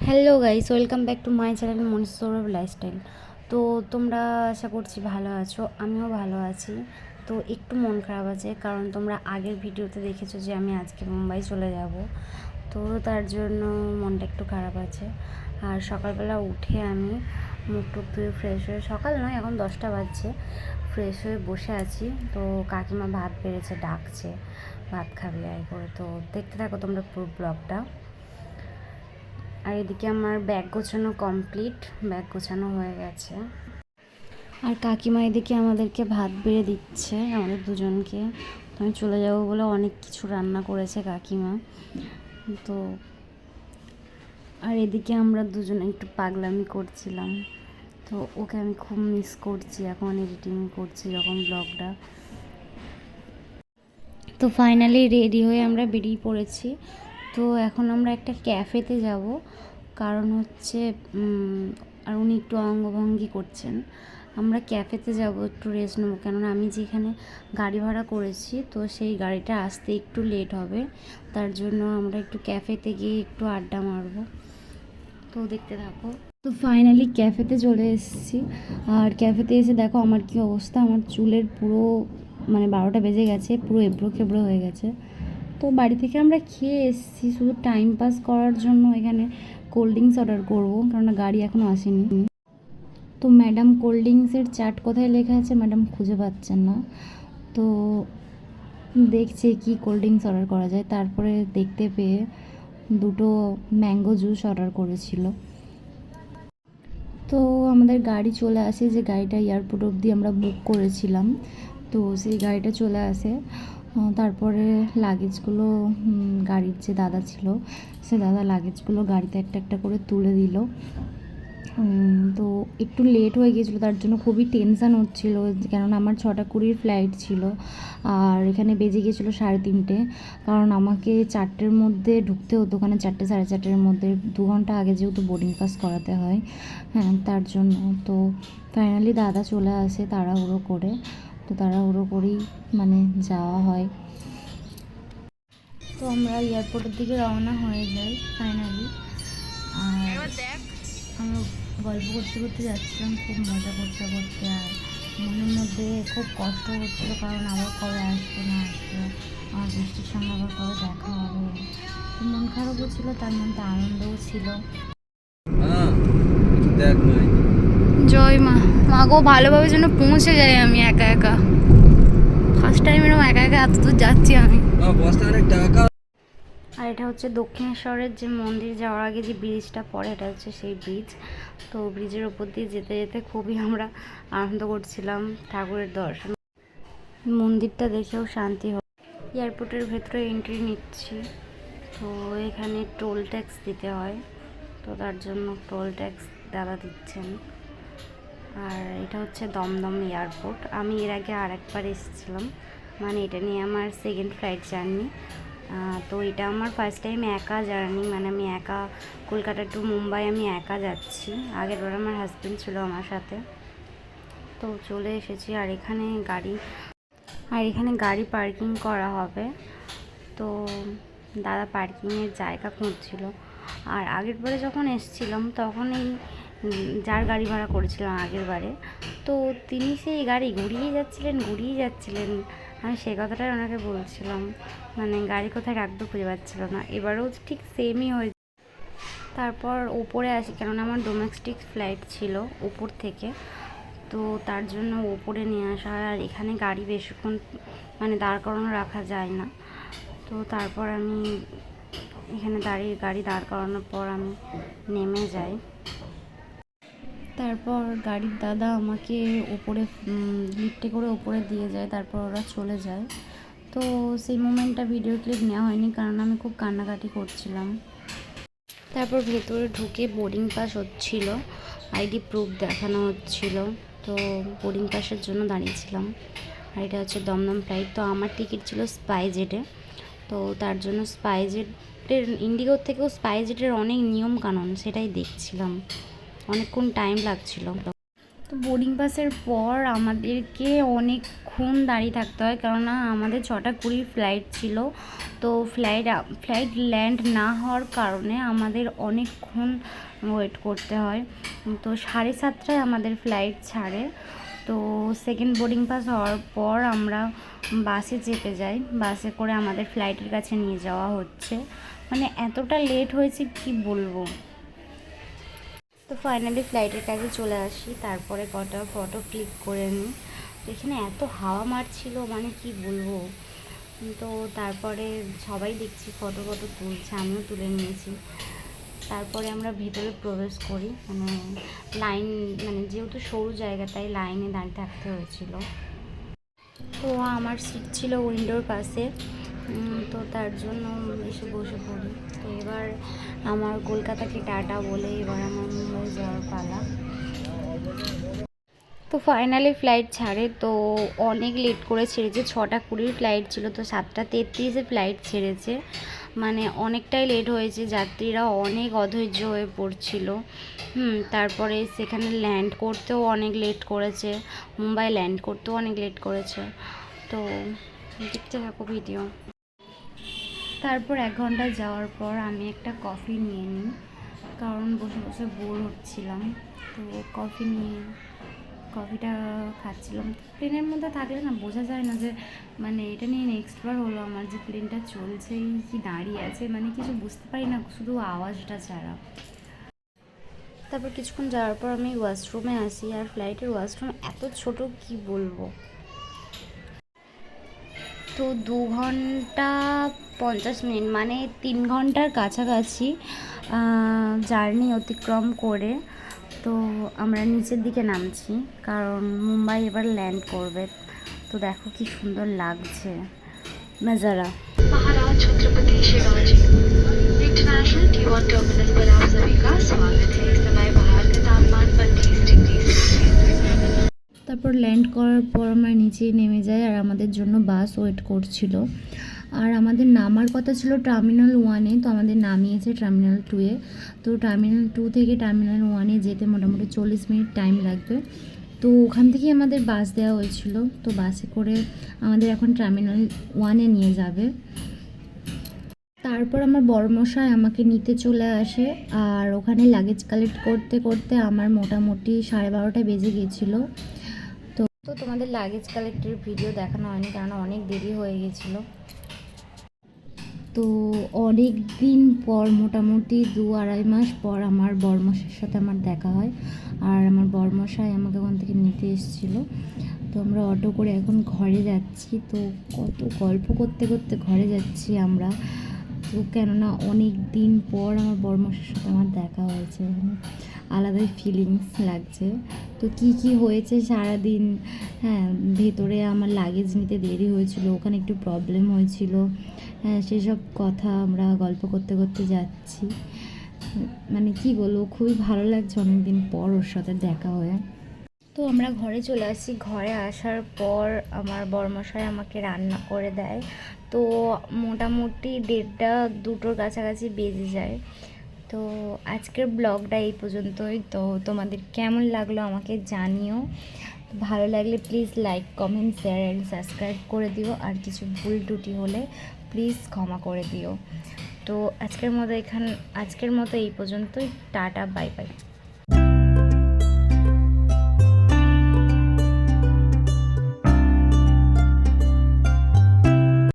Hello guys, welcome back to my channel Manisha Sourav lifestyle. তো তোমরা আশা করছি ভালো আছো, আমিও ভালো আছি। তো একটু মন খারাপ আছে, কারণ তোমরা আগের ভিডিওতে দেখেছো যে আমি আজকে মুম্বাই চলে যাব। তো তার জন্য মনটা একটু খারাপ আছে। আর সকালবেলা উঠে আমি মুখ টুক ধুয়ে ফ্রেশ হয়ে, সকাল নয় এখন 10টা বাজছে, ফ্রেশ হয়ে বসে আছি। তো কাকিমা ভাত বেড়েছে, ডাকছে ভাত খাবি আয় করে। তো দেখতে থাকো তোমরা পুরো ব্লগটা। আর এদিকে আমার ব্যাগ গোছানো কমপ্লিট, ব্যাগ গোছানো হয়ে গেছে। আর কাকিমা এদিকে আমাদেরকে ভাত বেড়ে দিচ্ছে আমাদের দুজনকে। তো আমি চলে যাবো বলে অনেক কিছু রান্না করেছে কাকিমা। তো আর এদিকে আমরা দুজনে একটু পাগলামি করছিলাম। তো ওকে আমি খুব মিস করছি, এখন এডিটিং করছি যখন ব্লগটা। তো ফাইনালি রেডি হয়ে আমরা বেরিয়ে পড়েছি। তো এখন আমরা একটা ক্যাফেতে যাব, কারণ হচ্ছে আর উনি একটু অঙ্গভঙ্গি করছেন। আমরা ক্যাফেতে যাব একটু রেস্ট নেবো, কেননা আমি যেখানে গাড়ি ভাড়া করেছি তো সেই গাড়িটা আসতে একটু লেট হবে। তার জন্য আমরা একটু ক্যাফেতে গিয়ে একটু আড্ডা মারবো। তো দেখতে থাকো। তো ফাইনালি ক্যাফেতে চলে এসেছি। আর ক্যাফেতে এসে দেখো আমার কী অবস্থা, আমার চুলের পুরো 12টা বেজে গেছে, পুরো এবড়ো খেবড়ো হয়ে গেছে। তো বাড়ি থেকে আমরা খেয়ে এসেছি শুধু টাইম পাস করার জন্য। এখানে কোল্ড ড্রিঙ্কস অর্ডার করবো, কারণ গাড়ি এখনও আসেনি। তো ম্যাডাম কোল্ড ড্রিঙ্কসের চার্ট কোথায় লেখা আছে ম্যাডাম খুঁজে পাচ্ছেন না। তো দেখছে কি কোল্ড ড্রিঙ্কস অর্ডার করা যায়, তারপরে দেখতে পেয়ে দুটো ম্যাঙ্গো জুস অর্ডার করেছিল। তো আমাদের গাড়ি চলে আসে, যে গাড়িটা এয়ারপোর্ট অবধি আমরা বুক করেছিলাম, তো সেই গাড়িটা চলে আসে। তারপরে লাগেজগুলো গাড়ির যে দাদা ছিল, সে দাদা লাগেজগুলো গাড়িতে একটা একটা করে তুলে দিল। তো একটু লেট হয়ে গিয়েছিলো, তার জন্য খুবই টেনশান হচ্ছিলো, কেননা আমার 6:20 ফ্লাইট ছিল। আর এখানে বেজে গিয়েছিলো 3:30, কারণ আমাকে 4টের মধ্যে ঢুকতে হতো ওখানে, 4টে 4:30-এর মধ্যে, 2 ঘন্টা আগে যেহেতু বোর্ডিং পাস করাতে হয়। হ্যাঁ, তার জন্য। তো ফাইনালি দাদা চলে আসে তাড়াহুড়ো করে। তো তাড়াহুড়ো করেই যাওয়া হয়। তো আমরা এয়ারপোর্টের দিকে রওনা হয়ে যাই ফাইনালি। আর আমরা গল্প করতে করতে যাচ্ছিলাম, খুব মজা করতে করতে। আর মনের মধ্যে খুব কষ্ট হচ্ছিলো, কারণ আবার কবে আসবো না আসবো, আমার বৃষ্টির সঙ্গে আবার কবে দেখা হবে। তো মন খারাপও ছিল, তার মধ্যে আনন্দও ছিল। জয় মা, মা গো, ভালোভাবে যেন পৌঁছে যাই আমি একা একা। ফার্স্ট টাইম এরকম একা একা এত দূর যাচ্ছি আমি। আর এটা হচ্ছে দক্ষিণেশ্বরের যে মন্দির যাওয়ার আগে যে ব্রিজটা পড়ে, এটা হচ্ছে সেই ব্রিজ। তো ব্রিজের ওপর দিয়ে যেতে যেতে খুবই আমরা আনন্দ করছিলাম, ঠাকুরের দর্শন, মন্দিরটা দেখেও শান্তি হয়। এয়ারপোর্টের ভেতরে এন্ট্রি নিচ্ছি। তো এখানে টোল ট্যাক্স দিতে হয়, তো তার জন্য টোল ট্যাক্স দাদা দিচ্ছেন। আর এটা হচ্ছে দমদম এয়ারপোর্ট। আমি এর আগে আরেকবার এসেছিলাম, এটা নিয়ে আমার সেকেন্ড ফ্লাইট জার্নি। তো এটা আমার ফার্স্ট টাইম একা জার্নি, আমি একা কলকাতা টু মুম্বাই আমি একা যাচ্ছি। আগের বার আমার হাজব্যান্ড ছিল আমার সাথে। তো চলে এসেছি। আর এখানে গাড়ি পার্কিং করা হবে। তো দাদা পার্কিংয়ের জায়গা খুঁজছিল। আর আগের বারে যখন এসেছিলাম তখন এই যার গাড়ি ভাড়া করেছিলাম আগের বারে, তো তিনি সেই গাড়ি ঘুরিয়ে যাচ্ছিলেন। আমি সে কথাটাই ওনাকে বলছিলাম, গাড়ি কোথায় রাখবে খুঁজে পাচ্ছিল না। এবারেও ঠিক সেমই হয়েছে। তারপর ওপরে আসি, কেননা আমার ডোমেস্টিক ফ্লাইট ছিল ওপর থেকে, তো তার জন্য ওপরে নিয়ে আসা হয়। আর এখানে গাড়ি বেশিক্ষণ দাঁড় করানো রাখা যায় না। তো তারপর আমি এখানে গাড়ি দাঁড় করানোর পর আমি নেমে যাই। তারপর গাড়ির দাদা আমাকে ওপরে লিফটে করে ওপরে দিয়ে যায়, তারপর ওরা চলে যায়। তো সেই মোমেন্টটা ভিডিও ক্লিপ নেওয়া হয়নি, কারণ আমি খুব কান্নাকাটি করছিলাম। তারপর ভেতরে ঢুকে বোর্ডিং পাস হচ্ছিল, আইডি প্রুফ দেখানো হচ্ছিল। তো বোর্ডিং পাসের জন্য দাঁড়িয়েছিলাম। আর এটা হচ্ছে দমদম ফ্লাইট। তো আমার টিকিট ছিল স্পাইজেটে, তো তার জন্য স্পাইজেটের, ইন্ডিগোর থেকেও স্পাইজেটের অনেক নিয়ম কানুন, সেটাই দেখছিলাম, অনেকক্ষণ টাইম লাগছিল। তো বোর্ডিং পাসের পর আমাদেরকে অনেকক্ষণ দাঁড়িয়ে থাকতে হয়, কেননা আমাদের 6:20 ফ্লাইট ছিল। তো ফ্লাইট ল্যান্ড না হওয়ার কারণে আমাদের অনেকক্ষণ ওয়েট করতে হয়। তো 7:30টায় আমাদের ফ্লাইট ছাড়ে। তো সেকেন্ড বোর্ডিং পাস হওয়ার পর আমরা বাসে চেপে যাই, বাসে করে আমাদের ফ্লাইটের কাছে নিয়ে যাওয়া হচ্ছে। মানে এতটা লেট হয়েছে কি বলবো। তো ফাইনালি ফ্লাইটের কাছে চলে আসি, তারপরে কটা ফটো ক্লিক করে নিই। এখানে এত হাওয়া মারছিল, মানে কি বলবো। তো তারপরে সবাই দেখছি ফটো তুলছে, আমিও তুলে নিয়েছি। তারপরে আমরা ভেতরে প্রবেশ করি, মানে যেহেতু সরু জায়গা তাই লাইনে দাঁড়িয়ে থাকতে হয়েছিল। তো আমার সিট ছিল উইন্ডোর পাশে, তো তার জন্য এসে বসে পড়ি। তো এবার আমার কলকাতাকে টাটা বলে এবার আমার মুম্বাই যাওয়ার পালা। তো ফাইনালি ফ্লাইট ছাড়ে, তো অনেক লেট করে ছেড়েছে। 6:20 ফ্লাইট ছিল, তো 7:33 ফ্লাইট ছেড়েছে। মানে অনেকটাই লেট হয়েছে, যাত্রীরা অনেক অধৈর্য হয়ে পড়ছিল। তারপরে সেখানে ল্যান্ড করতেও অনেক লেট করেছে, মুম্বাই ল্যান্ড করতেও অনেক লেট করেছে। তো দেখতে থাকো ভিডিও। তারপর 1 ঘন্টা যাওয়ার পর আমি একটা কফি নিয়ে নিই, কারণ বসে বসে বোর হচ্ছিলাম। তো কফিটা খাচ্ছিলাম। প্লেনের মধ্যে থাকলে না বোঝা যায় না যে, মানে এটা নিয়ে নেক্সট বার হলো আমার যে প্লেনটা চলছেই কি দাঁড়িয়ে আছে, মানে কিছু বুঝতে পারি না, শুধু আওয়াজটা ছাড়া। তারপর কিছুক্ষণ যাওয়ার পর আমি ওয়াশরুমে আসি, আর ফ্লাইটের ওয়াশরুম এত ছোট কি বলবো। তো 2 ঘন্টা 50 মিনিট, মানে 3 ঘন্টার কাছাকাছি জার্নি অতিক্রম করে তো আমরা নিচের দিকে নামছি, কারণ মুম্বাই এবার ল্যান্ড করবে। তো দেখো কি সুন্দর লাগছে नज़ारा। Maharaj Chhatrapati Shivaji international T1 terminal पर आप सभी का स्वागत है। इस समय बाहर का तापमान 25 डिग्री सेल्सियस। তারপর ল্যান্ড করার পর আমরা নিচে নেমে যাই, আর আমাদের জন্য বাস ওয়েট করছিল। আর আমাদের নামার কথা ছিল টার্মিনাল 1-এ, তো আমাদের নামিয়েছে টার্মিনাল 2-এ। তো টার্মিনাল 2 থেকে টার্মিনাল 1-এ যেতে মোটামুটি 40 মিনিট টাইম লাগবে। তো ওখান থেকেই আমাদের বাস দেওয়া হয়েছিল। তো বাসে করে আমাদের এখন টার্মিনাল 1-এ নিয়ে যাবে। তারপর আমার বড়মশাই আমাকে নিতে চলে আসে, আর ওখানে লাগেজ কালেক্ট করতে করতে আমার মোটামুটি 12:30 বেজে গিয়েছিলো। তো তোমাদের লাগেজ কালেক্টের ভিডিও দেখানো হয়নি, কারণ অনেক দেরি হয়ে গেছিলো। তো অনেক দিন পর, মোটামুটি 2-2.5 মাস পর আমার বড়মশাইয়ের সাথে আমার দেখা হয়, আর আমার বড়মশাই আমাকে ওখান থেকে নিতে এসেছিলো। তো আমরা অটো করে এখন ঘরে যাচ্ছি। তো কত গল্প করতে করতে ঘরে যাচ্ছি আমরা। তো কেননা অনেক দিন পর আমার বড়মশাইয়ের সাথে আমার দেখা হয়েছে, মানে আলাদাই ফিলিংস লাগছে। তো কি হয়েছে সারাদিন, হ্যাঁ, ভেতরে আমার লাগেজ নিতে দেরি হয়েছিল, ওখানে একটু প্রবলেম হয়েছিল, হ্যাঁ, সেসব কথা আমরা গল্প করতে করতে যাচ্ছি। মানে কি বলবো, খুবই ভালো লাগছে অনেক দিন পর ওর সাথে দেখা হয়ে। তো আমরা ঘরে চলে আসি। ঘরে আসার পর আমার বড়মশাই আমাকে রান্না করে দেয়। তো মোটামুটি 1:30-2টোর কাছাকাছি বেজে যায়। তো আজকের ব্লগটা এই পর্যন্তই। তো তোমাদের কেমন লাগলো আমাকে জানিও। ভালো লাগলে please like, comment, share and subscribe করে দিও। আর কিছু ভুল ত্রুটি হলে প্লিজ ক্ষমা করে দিও। তো আজকের মতো এই পর্যন্তই। Tata, bye bye.